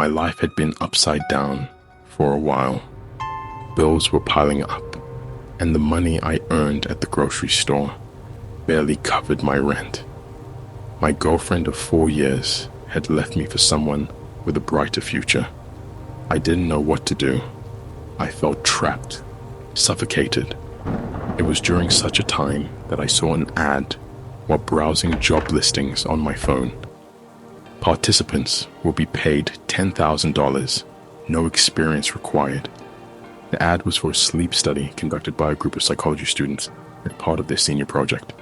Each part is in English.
My life had been upside down for a while. Bills were piling up, and the money I earned at the grocery store barely covered my rent. My girlfriend of 4 years had left me for someone with a brighter future. I didn't know what to do. I felt trapped, suffocated. It was during such a time that I saw an ad while browsing job listings on my phone. Participants will be paid $10,000, no experience required. The ad was for a sleep study conducted by a group of psychology students as part of their senior project.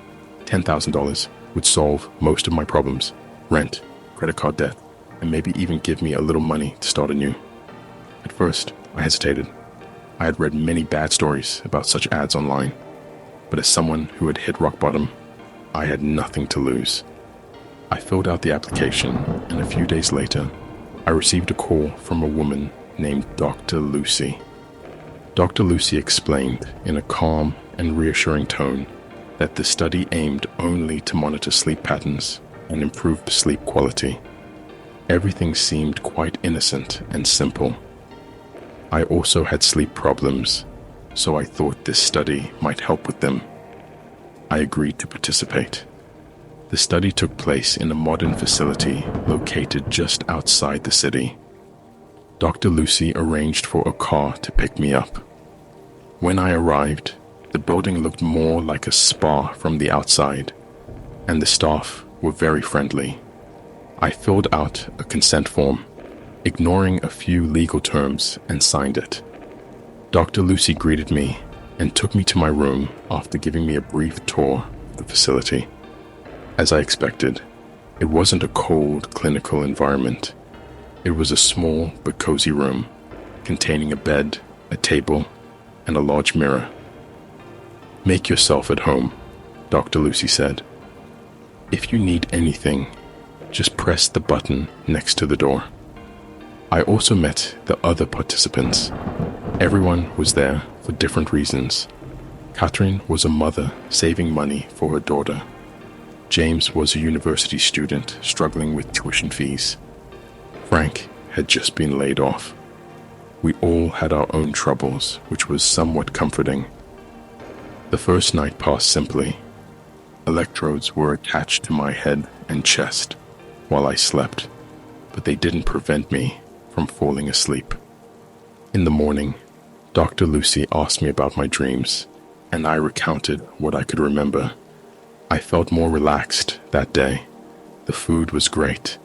$10,000 would solve most of my problems: rent, credit card debt, and maybe even give me a little money to start anew. At first, I hesitated. I had read many bad stories about such ads online, but as someone who had hit rock bottom, I had nothing to lose. I filled out the application, and a few days later, I received a call from a woman named Dr. Lucy. Dr. Lucy explained in a calm and reassuring tone that the study aimed only to monitor sleep patterns and improve sleep quality. Everything seemed quite innocent and simple. I also had sleep problems, so I thought this study might help with them. I agreed to participate. The study took place in a modern facility located just outside the city. Dr. Lucy arranged for a car to pick me up. When I arrived, the building looked more like a spa from the outside, and the staff were very friendly. I filled out a consent form, ignoring a few legal terms, and signed it. Dr. Lucy greeted me and took me to my room after giving me a brief tour of the facility. As I expected, it wasn't a cold clinical environment. It was a small but cozy room, containing a bed, a table, and a large mirror. "Make yourself at home," Dr. Lucy said. "If you need anything, just press the button next to the door." I also met the other participants. Everyone was there for different reasons. Catherine was a mother saving money for her daughter. James was a university student struggling with tuition fees. Frank had just been laid off. We all had our own troubles, which was somewhat comforting. The first night passed simply. Electrodes were attached to my head and chest while I slept, but they didn't prevent me from falling asleep. In the morning, Dr. Lucy asked me about my dreams, and I recounted what I could remember. I felt more relaxed that day. The food was great,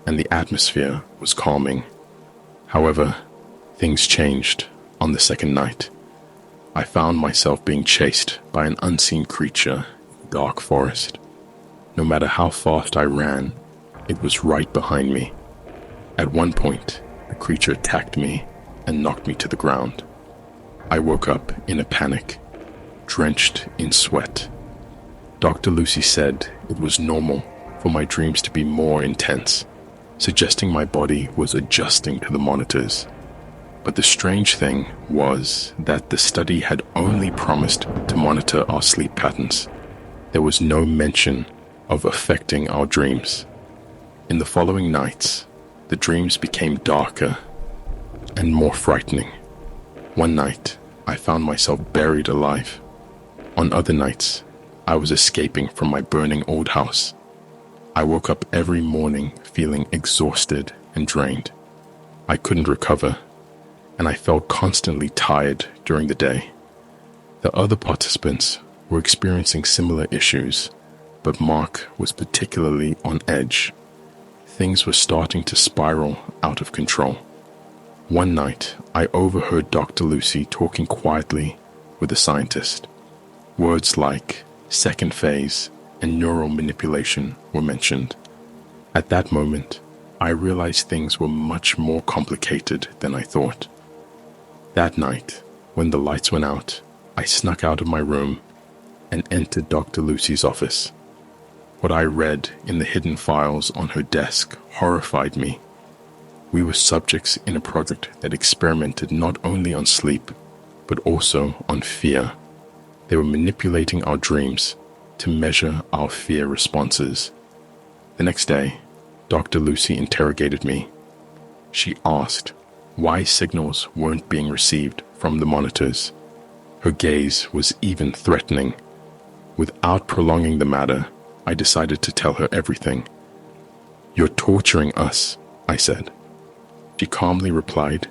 and the atmosphere was calming. However, things changed on the second night. I found myself being chased by an unseen creature in the dark forest. No matter how fast I ran, it was right behind me. At one point, the creature attacked me and knocked me to the ground. I woke up in a panic, drenched in sweat. Dr. Lucy said it was normal for my dreams to be more intense, suggesting my body was adjusting to the monitors. But the strange thing was that the study had only promised to monitor our sleep patterns. There was no mention of affecting our dreams. In the following nights, the dreams became darker and more frightening. One night, I found myself buried alive. On other nights, I was escaping from my burning old house. I woke up every morning feeling exhausted and drained. I couldn't recover, and I felt constantly tired during the day. The other participants were experiencing similar issues, but Mark was particularly on edge. Things were starting to spiral out of control. One night, I overheard Dr. Lucy talking quietly with a scientist. Words like second phase and neural manipulation were mentioned. At that moment, I realized things were much more complicated than I thought. That night, when the lights went out, I snuck out of my room and entered Dr. Lucy's office. What I read in the hidden files on her desk horrified me. We were subjects in a project that experimented not only on sleep, but also on fear. They were manipulating our dreams to measure our fear responses. The next day, Dr. Lucy interrogated me. She asked why signals weren't being received from the monitors. Her gaze was even threatening. Without prolonging the matter, I decided to tell her everything. "You're torturing us," I said. She calmly replied,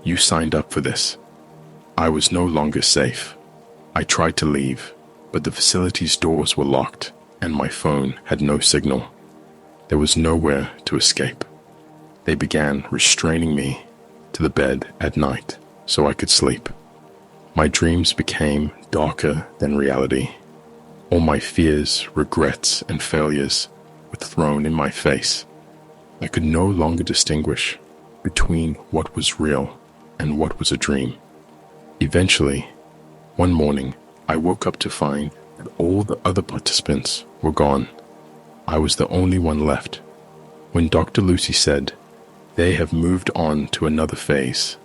"You signed up for this." I was no longer safe. I tried to leave, but the facility's doors were locked and my phone had no signal. There was nowhere to escape. They began restraining me to the bed at night so I could sleep. My dreams became darker than reality. All my fears, regrets, and failures were thrown in my face. I could no longer distinguish between what was real and what was a dream. Eventually, one morning, I woke up to find that all the other participants were gone. I was the only one left. When Dr. Lucy said, "They have moved on to another phase,"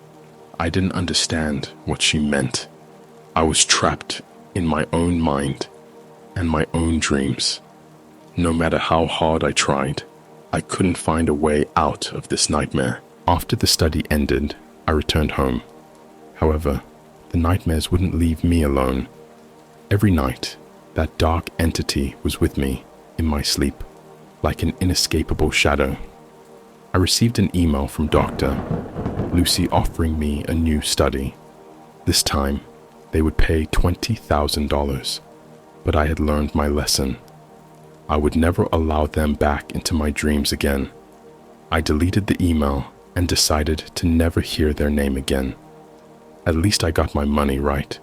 I didn't understand what she meant. I was trapped in my own mind and my own dreams. No matter how hard I tried, I couldn't find a way out of this nightmare. After the study ended, I returned home. However, the nightmares wouldn't leave me alone. Every night, that dark entity was with me in my sleep, like an inescapable shadow. I received an email from Dr. Lucy offering me a new study. This time, they would pay $20,000, but I had learned my lesson. I would never allow them back into my dreams again. I deleted the email and decided to never hear their name again. At least I got my money right.